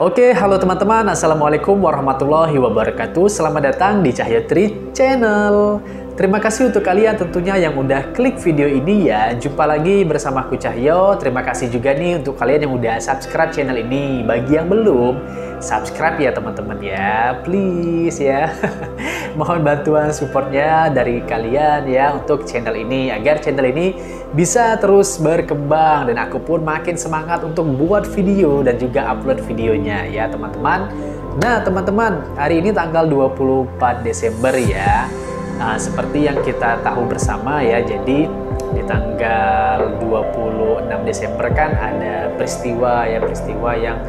Oke, halo teman-teman. Assalamualaikum warahmatullahi wabarakatuh. Selamat datang di Cahyo Tri Channel. Terima kasih untuk kalian tentunya yang udah klik video ini ya. Jumpa lagi bersama aku Cahyo. Terima kasih juga nih untuk kalian yang udah subscribe channel ini. Bagi yang belum, subscribe ya teman-teman ya. Please ya. Mohon bantuan supportnya dari kalian ya untuk channel ini. Agar channel ini bisa terus berkembang. Dan aku pun makin semangat untuk buat video dan juga upload videonya ya teman-teman. Nah teman-teman, hari ini tanggal 24 Desember ya. Nah, seperti yang kita tahu bersama ya, jadi di tanggal 26 Desember kan ada peristiwa yang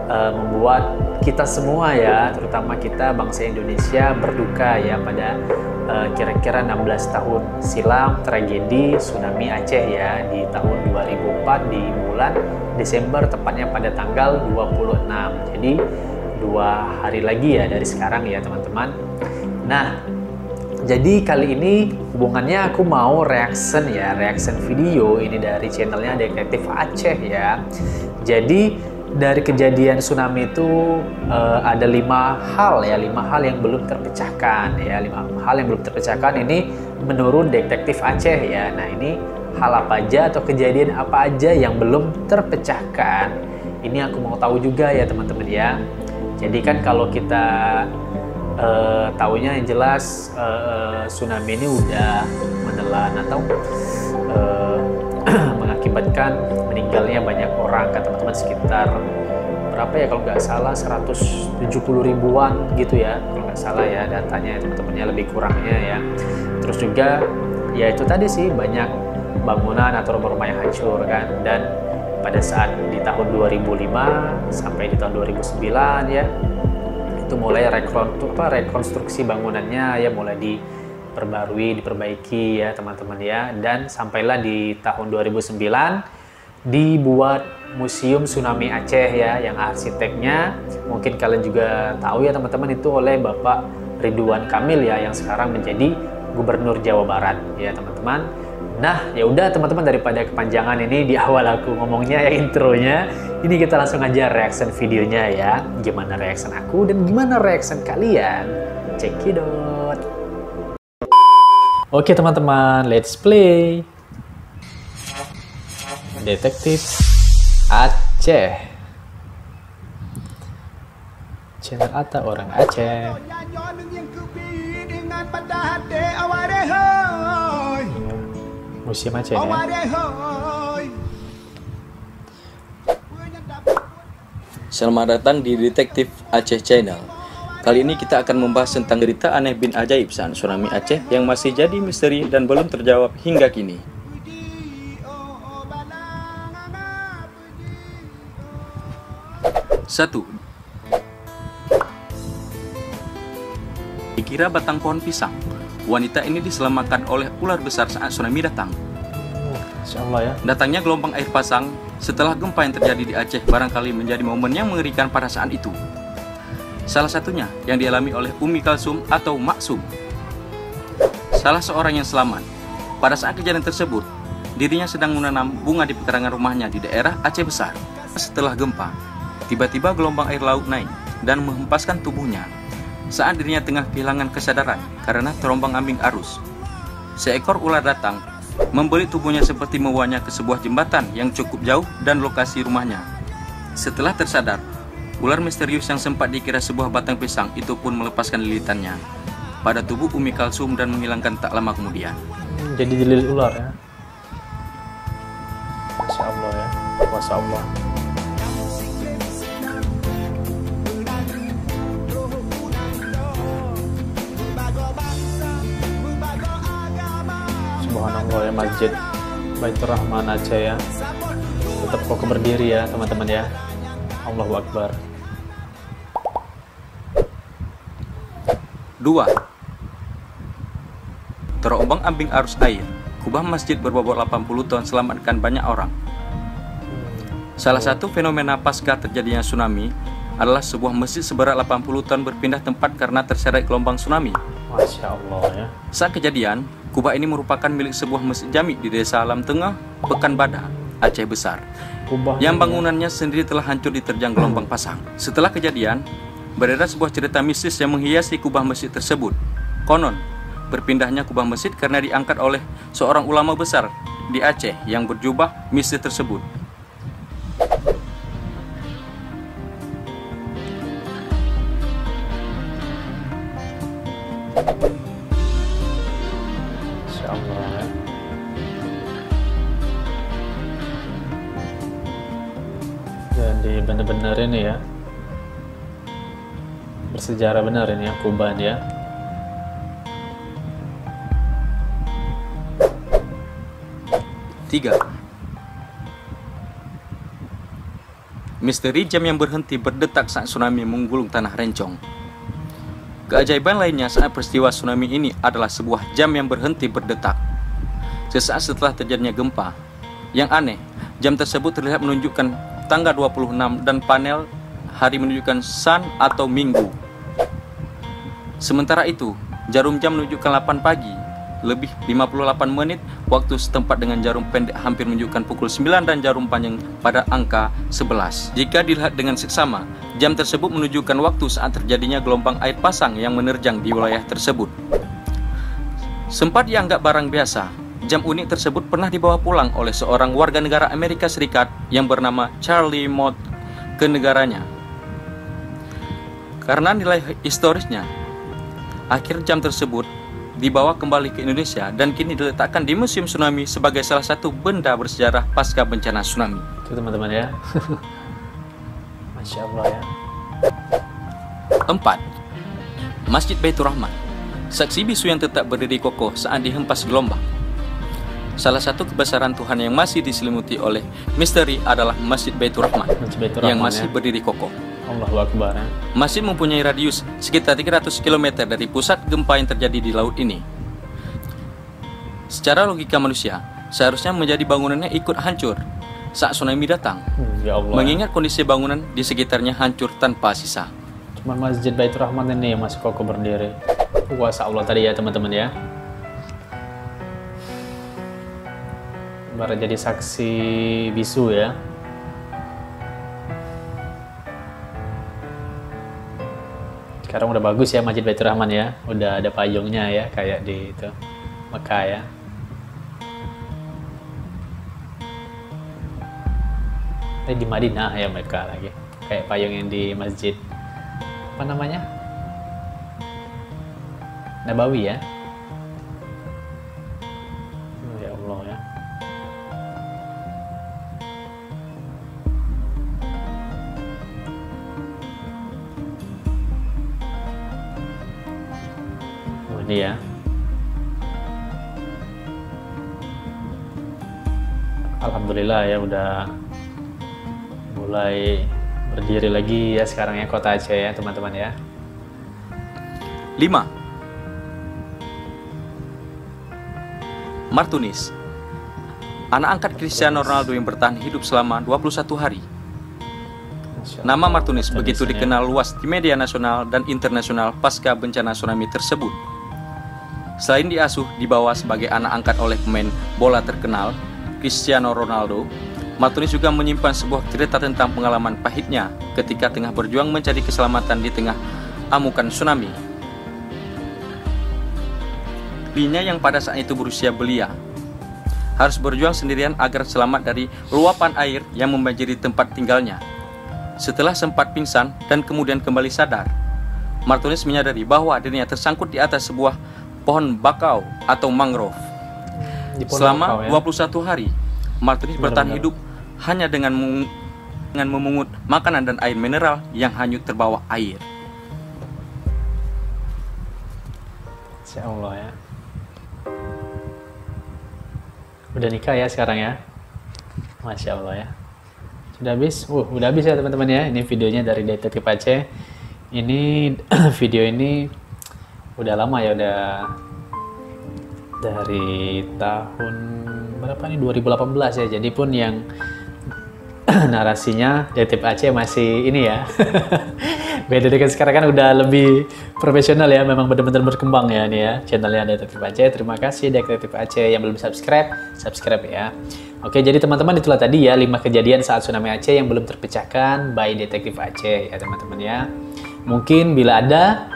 membuat kita semua ya, terutama kita bangsa Indonesia berduka ya pada kira-kira 16 tahun silam tragedi tsunami Aceh ya di tahun 2004 di bulan Desember, tepatnya pada tanggal 26. Jadi 2 hari lagi ya dari sekarang ya teman-teman. Nah, jadi kali ini hubungannya aku mau reaction video ini dari channelnya Detektif Aceh ya. Jadi dari kejadian tsunami itu ada 5 hal yang belum terpecahkan ya. 5 hal yang belum terpecahkan ini menurut Detektif Aceh ya. Nah ini hal apa aja atau kejadian apa aja yang belum terpecahkan? Ini aku mau tahu juga ya teman-teman ya. Jadi kan kalau kita taunya yang jelas tsunami ini udah menelan atau mengakibatkan meninggalnya banyak orang kan teman-teman, sekitar berapa ya kalau nggak salah 170 ribuan gitu ya kalau nggak salah ya datanya teman-temannya, lebih kurangnya ya. Terus juga ya itu tadi sih banyak bangunan atau rumah-rumah yang hancur kan, dan pada saat di tahun 2005 sampai di tahun 2009 ya itu mulai rekonstruksi bangunannya ya, mulai diperbaiki ya teman-teman ya, dan sampailah di tahun 2009 dibuat Museum Tsunami Aceh ya, yang arsiteknya mungkin kalian juga tahu ya teman-teman, itu oleh Bapak Ridwan Kamil ya, yang sekarang menjadi Gubernur Jawa Barat ya teman-teman. Nah ya udah teman-teman, daripada kepanjangan ini di awal aku ngomongnya ya intronya, ini kita langsung aja reaction videonya ya. Gimana reaction aku dan gimana reaction kalian? Check it out. Oke teman-teman, let's play. Detektif Aceh. Channel Atta orang Aceh. Museum Aceh ya. Selamat datang di Detektif Aceh Channel. Kali ini kita akan membahas tentang cerita aneh bin ajaib saat tsunami Aceh yang masih jadi misteri dan belum terjawab hingga kini. Satu. Dikira batang pohon pisang, wanita ini diselamatkan oleh ular besar saat tsunami datang. Insya Allah ya. Datangnya gelombang air pasang setelah gempa yang terjadi di Aceh barangkali menjadi momen yang mengerikan pada saat itu. Salah satunya yang dialami oleh Umi Kalsum atau Maksum. Salah seorang yang selamat. Pada saat kejadian tersebut, dirinya sedang menanam bunga di pekarangan rumahnya di daerah Aceh Besar. Setelah gempa, tiba-tiba gelombang air laut naik dan menghempaskan tubuhnya. Saat dirinya tengah kehilangan kesadaran karena terombang-ambing arus, seekor ular datang, membelit tubuhnya seperti membawanya ke sebuah jembatan yang cukup jauh dan lokasi rumahnya. Setelah tersadar, ular misterius yang sempat dikira sebuah batang pisang itu pun melepaskan lilitannya pada tubuh Umi Kalsum dan menghilangkan tak lama kemudian. Jadi dililit ular ya. Masya Allah ya. Masya Allah. Subhanallah ya, Masjid Baitur Rahman Aceh ya, tetap kokoh berdiri ya teman-teman ya. Allahu Akbar. 2. Terombang-ambing arus air, kubah masjid berbobot 80 ton selamatkan banyak orang. Salah satu fenomena pasca terjadinya tsunami adalah sebuah masjid seberat 80 ton berpindah tempat karena terseret gelombang tsunami. Masya Allah ya. Saat kejadian, kubah ini merupakan milik sebuah masjid jami di Desa Alam Tengah, Pekanbadak, Aceh Besar, yang bangunannya sendiri telah hancur diterjang gelombang pasang. Setelah kejadian, beredar sebuah cerita mistis yang menghiasi kubah masjid tersebut. Konon, berpindahnya kubah masjid karena diangkat oleh seorang ulama besar di Aceh yang berjubah mistis tersebut. Jadi bener-bener ini ya, bersejarah benar ini ya kuban ya. Tiga, misteri jam yang berhenti berdetak saat tsunami menggulung tanah Rencong. Keajaiban lainnya saat peristiwa tsunami ini adalah sebuah jam yang berhenti berdetak sesaat setelah terjadinya gempa. Yang aneh, jam tersebut terlihat menunjukkan tanggal 26 dan panel hari menunjukkan sun atau minggu. Sementara itu, jarum jam menunjukkan 8 pagi lebih 58 menit waktu setempat dengan jarum pendek hampir menunjukkan pukul 9 dan jarum panjang pada angka 11. Jika dilihat dengan seksama, jam tersebut menunjukkan waktu saat terjadinya gelombang air pasang yang menerjang di wilayah tersebut. Sempat dianggap barang biasa, jam unik tersebut pernah dibawa pulang oleh seorang warga negara Amerika Serikat yang bernama Charlie Mott ke negaranya. Karena nilai historisnya, akhir jam tersebut dibawa kembali ke Indonesia dan kini diletakkan di Museum Tsunami sebagai salah satu benda bersejarah pasca bencana tsunami. Itu teman-teman ya. Masya Allah ya. 4. Masjid Baitur Rahman, saksi bisu yang tetap berdiri kokoh saat dihempas gelombang. Salah satu kebesaran Tuhan yang masih diselimuti oleh misteri adalah Masjid Baitur Rahman, yang masih berdiri kokoh. Allahu Akbar. Masjid mempunyai radius sekitar 300 km dari pusat gempa yang terjadi di laut ini. Secara logika manusia, seharusnya menjadi bangunannya ikut hancur saat tsunami datang. Ya Allah. Mengingat kondisi bangunan di sekitarnya hancur tanpa sisa. Cuman Masjid Baitur Rahman ini yang masih kokoh berdiri. Kuasa Allah tadi ya teman-teman ya. Baru jadi saksi bisu ya. Sekarang udah bagus ya Masjid Baitur Rahman ya. Udah ada payungnya ya kayak di itu Mekah ya. Di Madinah ya Mekah lagi. Kayak payung yang di masjid apa namanya? Nabawi ya. Ya Allah ya. Ini ya. Alhamdulillah ya udah mulai berdiri lagi ya sekarang ya kota Aceh ya teman-teman ya. 5. Martunis, anak angkat Cristiano Ronaldo yang bertahan hidup selama 21 hari. Nama Martunis begitu dikenal luas di media nasional dan internasional pasca bencana tsunami tersebut. Selain diasuh dibawa sebagai anak angkat oleh pemain bola terkenal Cristiano Ronaldo, Martunis juga menyimpan sebuah cerita tentang pengalaman pahitnya ketika tengah berjuang mencari keselamatan di tengah amukan tsunami. Dirinya yang pada saat itu berusia belia harus berjuang sendirian agar selamat dari luapan air yang membanjiri tempat tinggalnya. Setelah sempat pingsan dan kemudian kembali sadar, Martunis menyadari bahwa dirinya tersangkut di atas sebuah pohon bakau atau mangrove. Selama 21 hari, Martunis bertahan hidup hanya dengan memungut makanan dan air mineral yang hanyut terbawa air. Insya Allah ya. Udah nikah ya sekarang ya. Masya Allah ya. Sudah habis? Udah habis ya teman-teman ya. Ini videonya dari Detektif Aceh. Ini video ini udah lama ya, udah dari tahun berapa nih, 2018 ya. Jadi pun yang narasinya Detektif Aceh masih ini ya Beda dengan sekarang kan udah lebih profesional ya, memang benar-benar berkembang ya nih ya channelnya Detektif Aceh. Terima kasih Detektif Aceh yang belum subscribe ya. Oke, jadi teman-teman itulah tadi ya 5 kejadian saat tsunami Aceh yang belum terpecahkan by Detektif Aceh ya teman-teman ya. Mungkin bila ada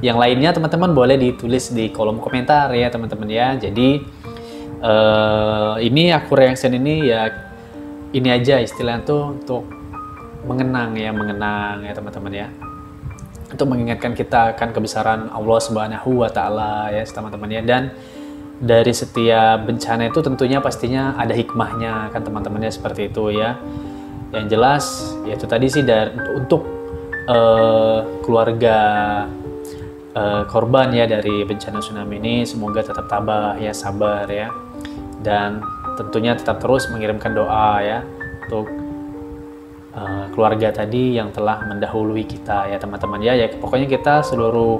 yang lainnya teman-teman boleh ditulis di kolom komentar ya teman-teman ya. Jadi ini aku reaction ini ya ini aja istilahnya tuh untuk mengenang ya teman-teman ya. Untuk mengingatkan kita akan kebesaran Allah Subhanahu wa taala ya teman-teman ya. Dan dari setiap bencana itu tentunya pastinya ada hikmahnya kan teman-teman ya, seperti itu ya. Yang jelas ya itu tadi sih untuk keluarga korban ya dari bencana tsunami ini, semoga tetap tabah ya, sabar ya. Dan tentunya tetap terus mengirimkan doa ya untuk keluarga tadi yang telah mendahului kita ya teman-teman ya. Pokoknya kita seluruh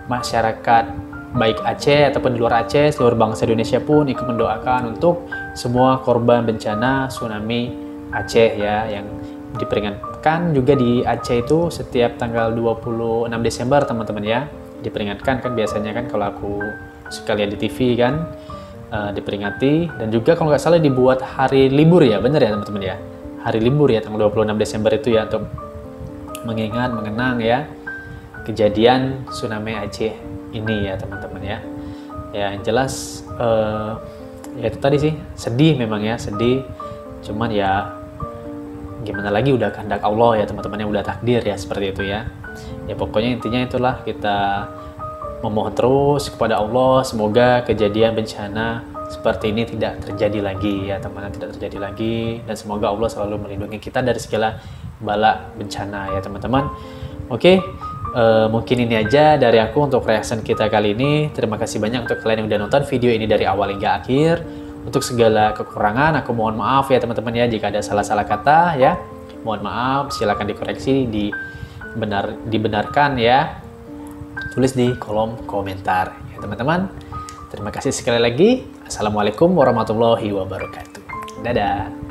masyarakat baik Aceh ataupun di luar Aceh, seluruh bangsa Indonesia pun ikut mendoakan untuk semua korban bencana tsunami Aceh ya, yang diperingatkan juga di Aceh itu setiap tanggal 26 Desember teman-teman ya, diperingatkan kan biasanya kan kalau aku suka lihat di TV kan diperingati. Dan juga kalau nggak salah dibuat hari libur ya, bener ya teman-teman ya, hari libur ya tanggal 26 Desember itu ya, untuk mengingat, mengenang ya kejadian tsunami Aceh ini ya teman-teman ya. Ya yang jelas ya itu tadi sih, sedih memang ya, sedih, cuman ya gimana lagi, udah kehendak Allah ya teman-teman ya, udah takdir ya, seperti itu ya. Ya pokoknya intinya itulah, kita memohon terus kepada Allah semoga kejadian bencana seperti ini tidak terjadi lagi ya teman-teman, tidak terjadi lagi, dan semoga Allah selalu melindungi kita dari segala bala bencana ya teman-teman. Oke, mungkin ini aja dari aku untuk reaction kita kali ini. Terima kasih banyak untuk kalian yang udah nonton video ini dari awal hingga akhir. Untuk segala kekurangan aku mohon maaf ya teman-teman ya, jika ada salah-salah kata ya mohon maaf, silakan dikoreksi, dibenarkan ya, tulis di kolom komentar ya teman-teman. Terima kasih sekali lagi. Assalamualaikum warahmatullahi wabarakatuh. Dadah.